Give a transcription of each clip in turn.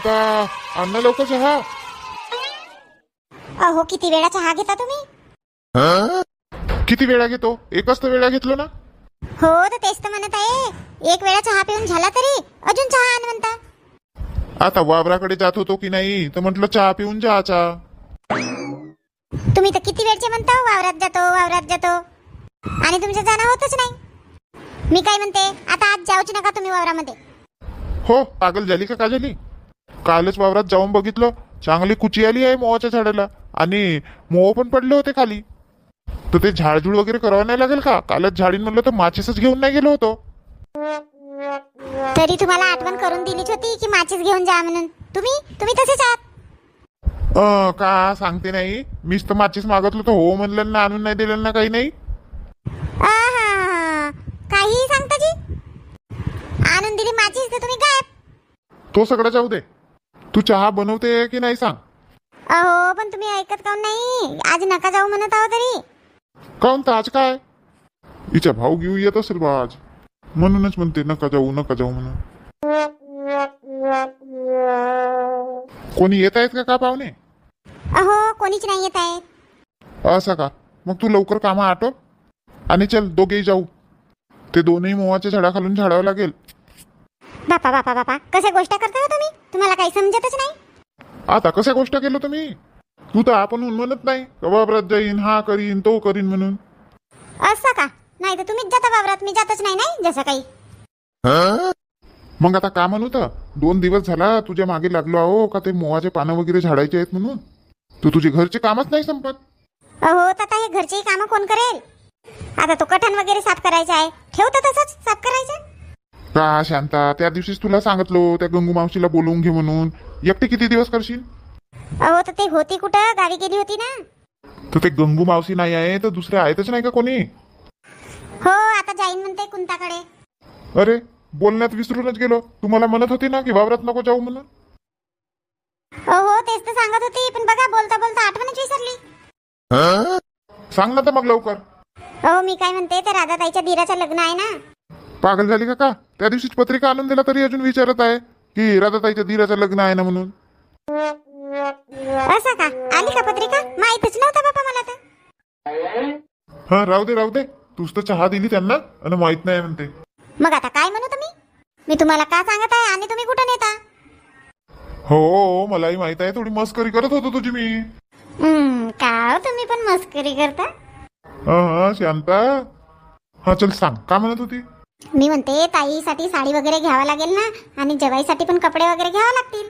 शांता, अन्न लवकर चहा. अहो किती वेळा चहा घेता तुम्ही? किती वेळा घेतो? एकच तर वेळा घेतलो ना. हो तर तेच तर म्हणत आहे, एक वेळा चहा पिऊन झाला तरी अजून चहा आण म्हणता. आता वावराकडे जात होतो की नाही तर म्हटलं चहा पिऊन जायचा. तुम्ही तर किती वेळचे म्हणता वावरात जातो आणि तुमचं जाणं होतच नाही. मी काय म्हणते, आता आज जाऊच नका तुम्ही वावरामध्ये. हो, पागल झाली का झाली? कालच वावरात जाऊन बघितलं, चांगली कुची आली आहे मोहाच्या झाडाला आणि मोह पण पडले होते खाली. तर ते झाडझूड वगैरे करावं नाही लागेल का? कालच झाडीन म्हणलं तर माचीसच घेऊन नाही गेलो होतो. तरी तुम्हाला आठवण करून दिलीच होती की माचीस घेऊन जा म्हणून. तुम्ही तसेच आहात. का सांगते नाही, मीच तर माचीस मागतलो तर हो म्हणलं ना, आणून नाही दिलं ना, काही नाही. काही सांगता जी, आणून दिली माचीस तर तुम्ही गायब. तो सगळं जाऊ दे, तू चहा बनवते की नाही सांग. अहो पण तुम्ही ऐकत काऊन नाही? आज नका जाऊ म्हणत आहो तरी. काऊन तर आज काय हिचा भाऊ घेऊ येत असेल बा आज, म्हणूनच म्हणते नका जाऊ म्हणून. कोणी येत आहेत का पाहुणे? अहो कोणीच नाही येत आहे. असं का? मग तू लवकर कामं आटो आणि चल दोघेही जाऊ. ते दोनही मोहाच्या झाडाखालून झाडावं लागेल. बापा कशा गोष्ट करता हो तुम्ही? तुम्हाला काही समजतच नाही. आता कशा गोष्ट केलं तुम्ही? तू तर आपण म्हणत नाही वावरात जाईन, हा करीन तो करीन म्हणून. असं का? नाही तर तुम्हीच जाता वावरात, मी जातच नाही जसं काही. मग आता का म्हणू तर 2 दिवस झाला तुझ्या मागे लागलो आहो का ते मोहाचे पानं वगैरे झाडायचे आहेत म्हणून. तू तुझे घरचे कामच नाही संपत. अहो आता हे घरचेही कामं कोण करेल? आता तो कठण वगैरे साफ करायचा आहे, ठेवतो तसंच साफ करायचं. का शांता, त्या दिवशीच तुला सांगितलो त्या गंगू मावशीला बोलवून घे म्हणून. एकटे किती दिवस करशील? अहो तर ते होती कुठं? गावी गेली होती ना. तर ते गंगू मावशी नाही आहे तर दुसरे आहेतच नाही का कोणी? हो आता जाईन म्हणते कुंताकडे. अरे बोलण्यात विसरूनच गेलो. तुम्हाला म्हणत होती ना की वावरात नको जाऊ म्हणून. हो तेच तर सांगत होती, पण बघा बोलता बोलता आठवणच विसरली. सांग ना तर मग लवकर. हो मी काय म्हणते, त्या राधाताईच्या धीराचं लग्न आहे ना. पागल झाली का? त्या दिवशीच पत्रिका आणून दिला तरी अजून विचारत आहे की राधाताईच्या धीराचं लग्न आहे ना म्हणून. असं का? आली का पत्रिका? माहितच नव्हतं बाबा मला तर. हा राहू दे, तूच तर चहा दिली त्यांना आणि माहित नाही म्हणते. मग आता काय म्हणू तुम्ही? मी तुम्हाला का सांगत आहे आणि तुम्ही कुठं नेता? हो मलाही माहित आहे, थोडी मस्करी करत होतो तुझी मी. का हो, तुम्ही पण मस्करी करता? हा शांता, हा चल सांग का म्हणत होती? मी म्हणते ताईसाठी साडी वगैरे घ्यावं लागेल ना, आणि जवाईसाठी पण कपडे वगैरे घ्यावं लागतील.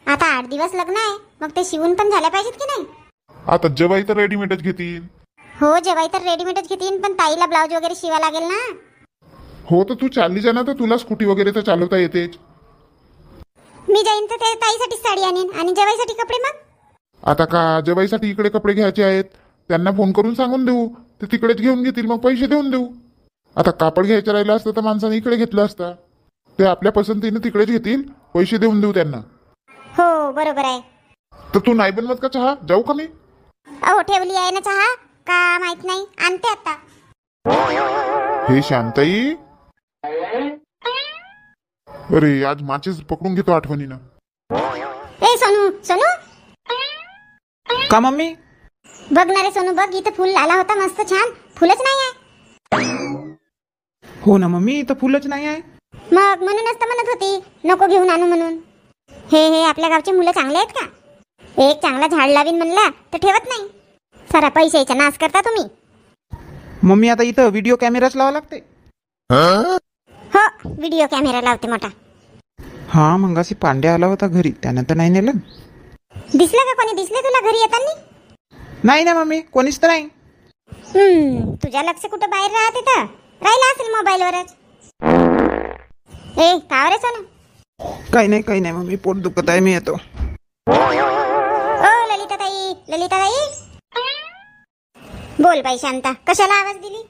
आता 8 दिवस लग्न आहे, मग ते शिवून पण झाल्या पाहिजेत की नाही? आता जवाई तर रेडीमेडच घेतील. हो जवाई तर रेडीमेडच घेतील, पण ताईला ब्लाऊज वगैरे शिवा लागेल ना. हो तर तू चालली जा ना, तर तुला स्कूटी वगैरे तर चालवता येतेच. मी जाईन तर ते ताईसाठी साडी आणीन आणि जवाईसाठी कपडे. मग आता का जवाईसाठी इकडे कपडे घ्यायचे आहेत, त्यांना फोन करून सांगून देऊ, ते तिकडेच घेऊन घेतील, मग पैसे देऊन देऊ. आता कापड घ्यायचं राहिलं असतं तर माणसाने इकडे घेतलं असतं. ते आपल्या पसंतीने तिकडेच घेतील, पैसे देऊन देऊ त्यांना. हो बरोबर आहे. तर तू नाही बनवत का चहा? जाऊ का मी? अहो ठेवली आहे ना चहा, का माहित नाही, आणते आता. हे शांताई, अरे आज माचीस पकडून घेतो आठवणीनं. ए सोनू का मम्मी? बघ ना रे सोनू, बघ इथं फुल आला होता मस्त छान, फुलच नाही आहे. हो ना मम्मी, इथं फुलच नाही आहे. मग म्हणूनच तर म्हणत होती नको घेऊन आणू म्हणून. हे आपल्या गावचे मुलं चांगले आहेत का? एक चांगला झाड लावीन म्हणला तर ठेवत नाही. सारा पैशाचा नाश करता तुम्ही. मम्मी आता इथं व्हिडिओ कॅमेराच लावा लागते. हो व्हिडिओ कॅमेरा लावते मोठा. हा मग अशी पांडे आला होता घरी, त्यानं तर नाही नेलं. दिसलं का कोणी? दिसले तुला घरी येताना? नाही ना मम्मी, कोणीच तर नाही. तुझ्या लक्ष कुठं बाहेर राहते तर राहिला असेल मोबाईलवरच. ए का रे सोनू? काही नाही मम्मी, पोट दुखत आहे, मी येतो. ओ ललिताताई बोल बाई शांता, कशाला आवाज दिली?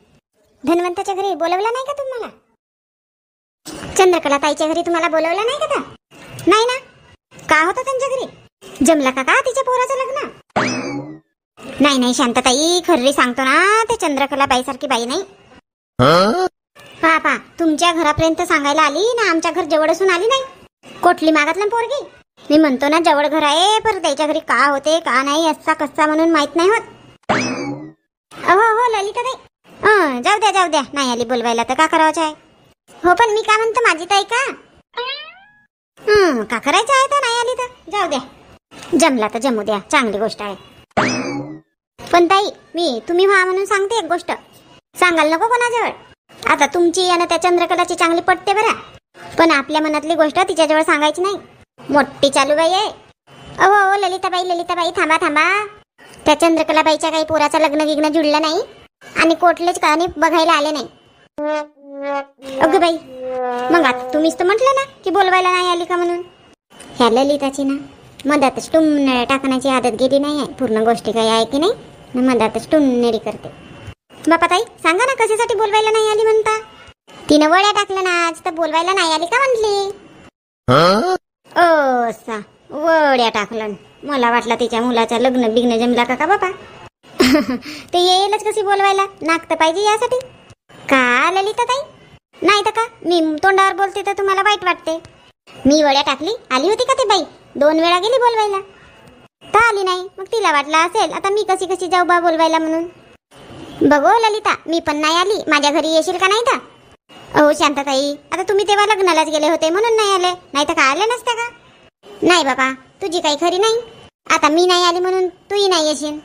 धन्वंताच्या घरी बोलवलं नाही का तुम्हाला? चंद्रकला ताईच्या घरी तुम्हाला बोलवलं नाही का? नाही ना? का होतं त्यांच्या घरी? जमला का तिच्या पोराचं लग्न? नाही शांताताई, खरी सांगतो ना, ते चंद्रकला बाईसारखी बाई नाही. पापा तुमच्या घरापर्यंत सांगायला आली ना, आमच्या घर जवळ असून आली नाही. कोटली मागातला पोरगी. मी म्हणतो ना जवळ घर आहे, पर त्याच्या घरी का होते का नाही असा कसा म्हणून माहित नाही होत. हो ललिता ताई, जाऊ द्या नाही आली बोलवायला तर का करायचं आहे. हो पण मी का म्हणतो माझी ताई का का करायचं आहे तर नाही आली तर जाऊ द्या. जमला तर जमू द्या, चांगली गोष्ट आहे. पण ताई मी तुम्ही व्हा म्हणून सांगते एक गोष्ट, सांगाल नको कोणाजवळ. आता तुमची आणि त्या चंद्रकलाची चांगली पटते बरं, पण आपल्या मनातली गोष्ट तिच्याजवळ सांगायची नाही. मोठी चालूबाई आहे. अहो ललिताबाई थांबा. त्या चंद्रकलाबाईच्या काही पोराचं लग्न गिग्न जुळलं नाही आणि कोटलेच कानी बघायला आले नाही. अगं बाई, मग आता तुम्हीच तर म्हटलं ना की बोलवायला नाही आली का म्हणून. ह्या ललिताची ना मधातच टुमनेरी टाकण्याची आदत गेली नाही आहे. पूर्ण गोष्टी काही आहे की नाही, मधातच टुमनेरी करते. बापा ताई सांगा ना कशासाठी बोलवायला नाही आली म्हणता. तिनं वड्या टाकलं ना आज, तर बोलवायला नाही आली का म्हटली. सा वड्या टाकलं, मला वाटलं तिच्या मुलाचा लग्न बिग्न जमला का बापा. ते येईलच कशी बोलवायला, नाक तर पाहिजे यासाठी का ललिता ताई. नाही तर का मी तोंडावर बोलते तर तुम्हाला वाईट वाटते. मी वड्या टाकली, आली होती का ते बाई 2 वेळा गेली बोलवायला तर आली नाही. मग तिला वाटलं असेल आता मी कशी जाऊ बा बोलवायला म्हणून. बघो ललिता, मी पण नाही आली, माझ्या घरी येशील का नाही तर. अहो शांताताई, आता तुम्ही तेव्हा लग्नालाच गेले होते म्हणून नाही आले, नाही तर का आले नसते का. नाही बाबा तुझी काही खरी नाही, आता मी नाही आली म्हणून तूही नाही येशील.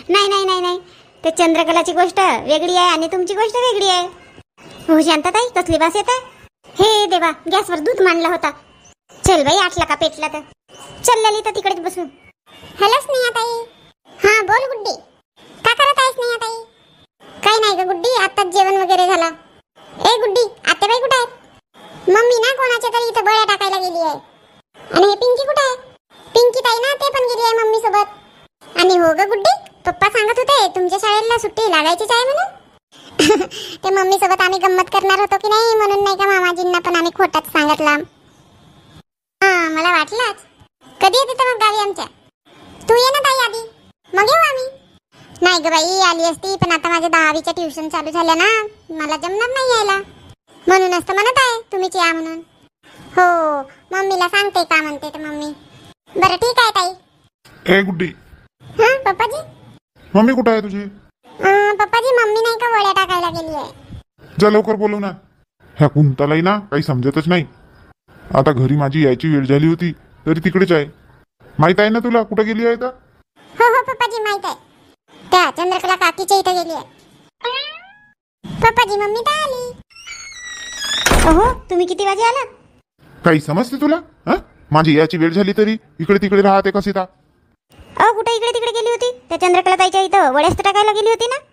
नाही ते चंद्रकलाची गोष्ट वेगळी आहे आणि तुमची गोष्ट वेगळी आहे. हो शांताताई कसली वास येत आहे. हे देवा, गॅसवर दूध मांडला होता. चल बाई आटला का पेटला तर. चल ललिता तिकडेच बसू. हॅलो स्नेहाताई. हा बोल गुड्डी, का करत आहेस स्नेहाताई. काही नाही ग गुड्डी, आताच जेवण वगैरे झाला. ए गुड्डी, आत्याबाई कुठे आहेत. मम्मी ना कोणाच्या तरी इथं बळ्या टाकायला गेली आहे. आणि हे पिंकी कुठे आहे. पिंकी ताई ना ते पण गेली आहे मम्मी सोबत. आणि हो ग गुड्डी, पप्पा सांगत होते तुमच्या शाळेला सुट्टी लागायचीच आहे म्हणून. ते मम्मी सोबत आम्ही गंमत करणार होतो की नाही, म्हणून नाही का मामाजींना पण आम्ही खोटाच सांगितलं. मला वाटलंच. कधी येते तर मग गावी आमच्या. तू ये ना ताई आधी, मग येऊ आम्ही. नाही ग बाई आली असती, पण आता माझ्या 10वीच्या ट्युशन चालू झाल्या ना, मला जमणार नाही यायला. म्हणूनच तर म्हणत आहे तुम्हीच या म्हणून. हो मम्मीला सांगते का म्हणते तर मम्मी. बरं ठीक आहे ताई. ए गुड्डी. हा पप्पाजी. मम्मी कुठं आहे तुझी. पप्पाजी मम्मी नाही का वड्या टाकायला गेली आहे. जा लवकर बोलव ना. ह्या कुंतालाही ना काही समजतच नाही. आता घरी माझी यायची वेळ झाली होती तरी तिकडेच आहे. माहित आहे ना तुला कुठं गेली आहे तर. हो पप्पाजी माहित आहे, त्या चंद्रकला काकीच्या इथे गेली आहे. पप्पाजी मम्मी तर आली. अहो तुम्ही किती वाजे आला. काही समजते तुला. हा माझी यायची वेळ झाली तरी इकडे तिकडे राहते कशी ता. अहो कुठे इकडे तिकडे गेली होती. त्या चंद्रकला ताईच्या इथं वड्यास्त टाकायला गेली होती ना.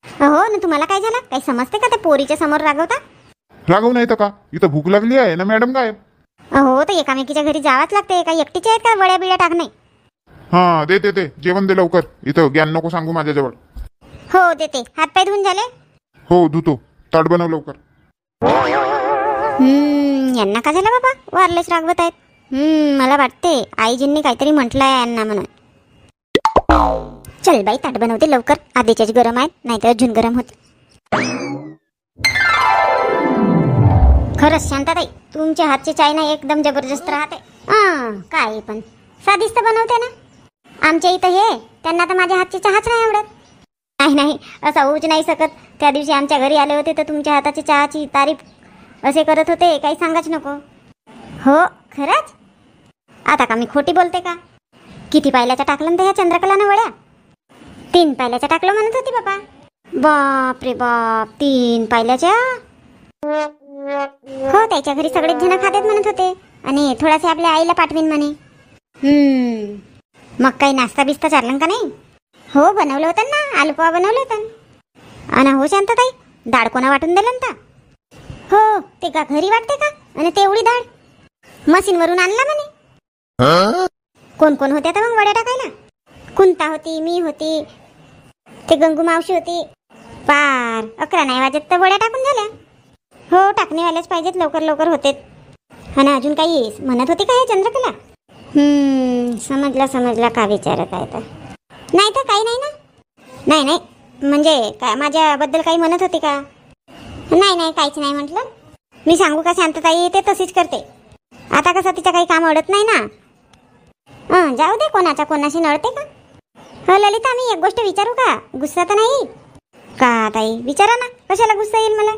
अहो ना तुम्हाला काय झालं, काही समजते का त्या पोरीच्या समोर रागवता. रागव नाही तर का, इथं भूक लागली आहे ना मॅडम गायब. हो तर एकामेकीच्या घरी जावंच लागते. काही एकटीच्या आहेत का वड्या बिड्या टाकणे. हा दे जेवण दे लवकर, इथं ज्ञान नको सांगू माझ्याजवळ. हो देते. हातपाय धुवून झाले. हो धुतो. ताट बनव लवकर. यांना का झालं बाबा, वारलेच रागवत आहेत. मला वाटते आईजींनी काहीतरी म्हटलं आहे यांना म्हणून. चल बाई ताट बनवते लवकर, आधीच्याच गरम आहेत नाहीतर अजून गरम होते. खरंच शांताताई तुमच्या हातची चाय ना एकदम जबरदस्त राहते. काय पण साधीच तर बनवते ना. आमच्या इथं हे त्यांना तर माझ्या हातची चहाच नाही आवडत. नाही असं होऊच नाही शकत. त्या दिवशी आमच्या घरी आले होते तर तुमच्या हाताची चहाची तारीफ असे करत होते, काही सांगाच नको. हो खरंच. आता का मी खोटी बोलते का. किती पायल्याच्या टाकलं तर ह्या चंद्रकलानं वड्या. 3 पायल्याच्या टाकलं म्हणत होती बाबा. बाप रे बाप, 3 पायल्याच्या. हो त्याच्या घरी सगळेच जण खातेत म्हणत होते आणि थोडासे आपल्या आईला पाठवीन म्हणे. मग काही नाश्ता बिस्ता चाललं का नाही. हो बनवलं होतं ना, आलू पोहा बनवलं होतं. आणि हो शांताताई डाळ कोणा वाटून दिलं ना. हो ते का घरी वाटते का, आणि तेवढी डाळ मशीनवरून आणला म्हणे. कोण कोण होत्या तर मग वड्या टाकायला. कुंता होती, मी होती, ते गंगू मावशी होती. पार 11 नाही वाजत तर वड्या टाकून झाल्या. हो टाकणेवाल्याच पाहिजेत, लवकर लवकर होतेत. आणि अजून काही म्हणत होती का हे चंद्रकला. समजला का विचारत आहे तर. नाही तर काही नाही ना. नाही म्हणजे काय माझ्याबद्दल काही म्हणत होती का. नाही काहीच नाही म्हटलं. मी सांगू का शांतताई, ते तशीच करते. आता कसं तिचं काही काम अडत नाही ना. जाऊ दे, कोणाच्या कोणाशी नडते का. हो ललिता, मी एक गोष्ट विचारू का? गुस्सा तर नाही का ताई? विचारा ना, कशाला गुस्सा येईल मला.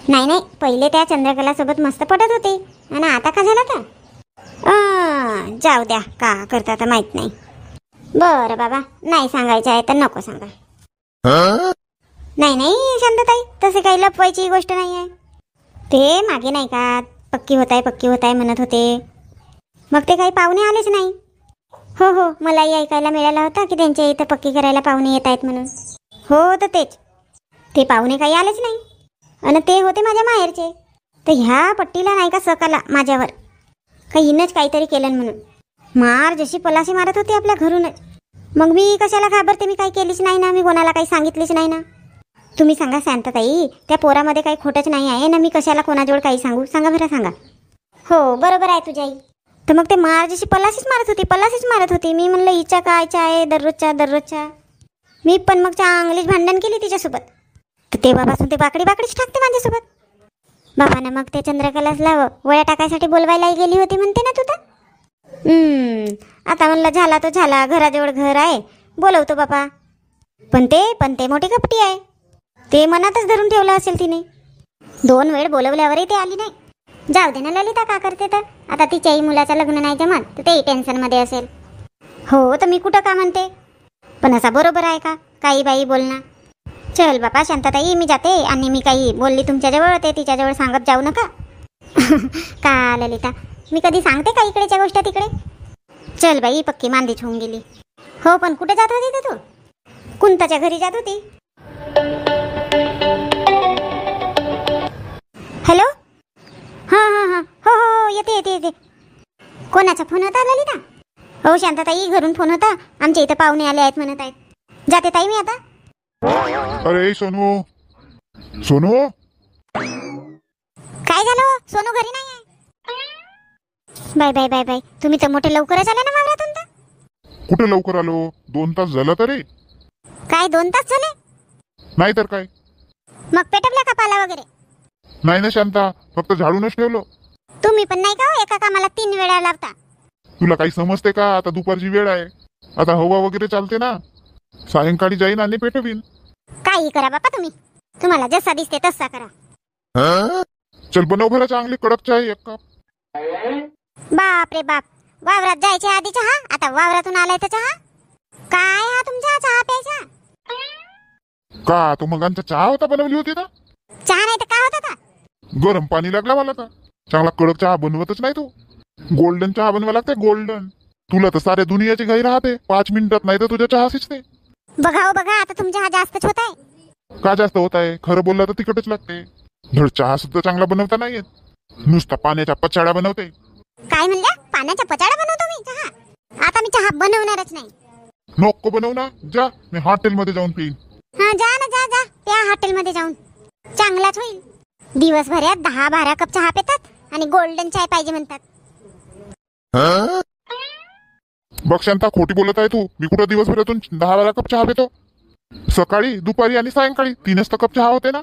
नाही नाही, पहिले त्या चंद्रकला सोबत मस्त पटत होते आणि आता का झालं तर जाऊ द्या, का करता तर माहित नाही. बरं बाबा, नाही सांगायचं आहे तर नको सांगा. नाही नाही शांतताई, तसे काही लपवायची गोष्ट नाही आहे. ते मागे नाही का पक्की होत आहे म्हणत होते, मग ते काही पाहुणे आलेच नाही. हो हो, मलाही ऐकायला मिळाला होता की त्यांच्या इथं पक्की करायला पाहुणे येत आहेत म्हणून. हो तर तेच, ते पाहुणे काही आलेच नाही आणि ते होते माझ्या माहेरचे. तर ह्या पट्टीला नाही का सकाला माझ्यावर काही हिनंच काहीतरी केलं म्हणून मार जशी पलाशी मारत होती आपल्या घरूनच. मग मी कशाला घाबरते? मी काही केलीच नाही ना, मी कोणाला काही सांगितलीच नाही ना. तुम्ही सांगा शांतताई, त्या पोरामध्ये काही खोटंच नाही आहे ना, मी कशाला कोणाजवळ काही सांगू? सांगा बरं, सांगा. हो बरोबर आहे तुझी आई. तर मग ते मार जशी पलाशीच मारत होती. मी म्हणलं हिच्या कायच्या आहे दररोजच्या. मी पण मग चांगलीच भांडण केली तिच्यासोबत. तर तेव्हापासून ते बाकडीच टाकते माझ्यासोबत. बाबांना मग ते चंद्रकलासला वळ्या टाकायसाठी बोलवायलाही गेली होती म्हणते ना तू तर. आता म्हणलं झाला तो झाला, घराजवळ घर आहे, बोलवतो बापा. पण ते मोठी कपटी आहे. ते मनातच धरून ठेवलं असेल तिने. 2 वेळ बोलवल्यावरही ते आली नाही. जाऊ दे ना ललिता, का करते तर. आता तिच्याही मुलाचं लग्न नाही जमत तर तेही टेन्शनमध्ये असेल. हो तर मी कुठं का म्हणते, पण असा बरोबर आहे का काही बाई बोलणं. चल बापा शांतताई, मी जाते. आणि मी काही बोलली तुमच्याजवळ ते तिच्याजवळ सांगत जाऊ नका. का ललिता, मी कधी सांगते का इकडेच्या गोष्ट तिकडे. चल बाई, पक्की मांदीच होऊन गेली. हो पण कुठे जात होती तर तू? कुंताच्या घरी जात होती. हॅलो, हां हो येते. कोणाचा फोन होता ललिता? हो शांतताई, घरून फोन होता. आमच्या इथं पाहुणे आले आहेत म्हणत आहेत. जाते ताई मी आता. अरे सोनू, काय झालं? सोनू घरी नाही आहे. बाय, तुम्ही तर मोठे लवकरच आले ना वावरातून तर. कुठे लवकर आलो? 2 तास झाला तरी. काय 2 तास झाले? नाही तर काय. मग पेटवल्या का पाला वगैरे? नाही ना शांता, फक्त झाडूनच ठेवलो. तुम्ही पण नाही का हो, एका कामाला 3 वेळा लावता. तुला काही समजते का? आता दुपारची वेळ आहे, आता हवा वगैरे चालते ना. सायंकाळी जाईन आणि पेटवीन. काही करा बापा तुम्ही, तुम्हाला जसा दिसते तसा करा. चल बनव भरा चांगली कडक चाय 1 कप. बाप रे बाप, वावरात जायच्या आधी चहा, आता वावरातून आलाय तर चहा. काय हा तुमचा चहा प्यायचा? का तो मगांचा चहा होता, बनवली होती ना. चहा नाही तर काय होता का? गरम पाणी लागला मला तर. चांगला कडक चहा बनवतच नाही तू. गोल्डन चहा बनवा लागते, गोल्डन. तुला तर साऱ्या दुनियाची घाई राहते, 5 मिनिटात नाही तर तुझ्या चहा शिजते. बघा आता तुमचा हा जास्तच होत आहे. का जास्त होत आहे? खरं बोलला तर तिखटच लागते. धड चहा सुद्धा चांगला बनवता नाही येत, नुसता पाण्याच्या पचाड्या बनवते. काय म्हणल्या? पाण्याच्या पचाड्या बनवतो मी चहा? आता मी चहा बनवणारच नाही. नको बनवू ना, जा मी हॉटेलमध्ये जाऊन पिईन. हा जा ना, जा त्या हॉटेलमध्ये जाऊन. चांगलाच होईल. दिवसभरात 10-12 कप चहा पितात आणि गोल्डन चाय पाहिजे म्हणतात. बघ शांता, खोटी बोलत आहे तू. मी कुठं दिवसभरातून 10-12 कप चहा पितो? सकाळी, दुपारी आणि सायंकाळी 3च तर कप चहा होते ना.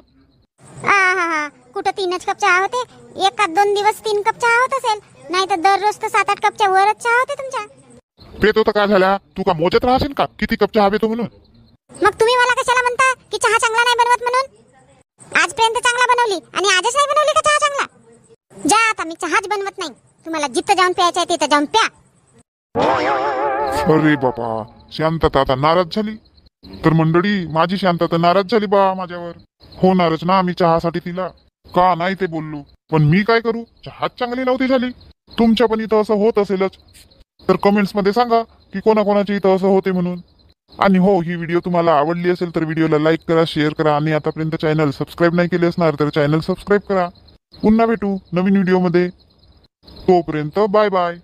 हा कुठं 3च कप चहा होते? 1-2 दिवस 3 कप चहा होत असेल, नाही तर दररोज तर 7-8 कपच्या वरच चहा होते तुमच्या. पेतो तर काय झाला? तू का मोजत राहशील का किती कप चहा पितो म्हणून? मग तुम्ही मला कशाला म्हणता की चहा चांगला नाही बनवत म्हणून? आजपर्यंत चांगला बनवली आणि आजच नाही बनवली का चहा चांगला? जा आता, मी चहाच बनवत नाही. तुम्हाला जिथं जाऊन प्यायचं आहे तिथं जाऊन प्या. अरे बाबा, शांतता आता नाराज झाली. तर मंडळी, माझी शांतता नाराज झाली बा माझ्यावर. होणारच ना, मी चहासाठी तिला का नाही ते बोललो. पण मी काय करू, चहाच चांगली नव्हती झाली. तुमच्या पण इथं असं होत असेलच तर कमेंट्स मध्ये सांगा की कोणाकोणाच्या इथं असं होते म्हणून. आणि हो, ही व्हिडिओ तुम्हाला आवडली असेल तर व्हिडिओला लाईक करा, शेअर करा आणि आतापर्यंत चॅनल सबस्क्राईब नाही केले असणार तर चॅनल सबस्क्राईब करा. पुन्हा भेटू नवीन व्हिडिओमध्ये. तोपर्यंत बाय बाय.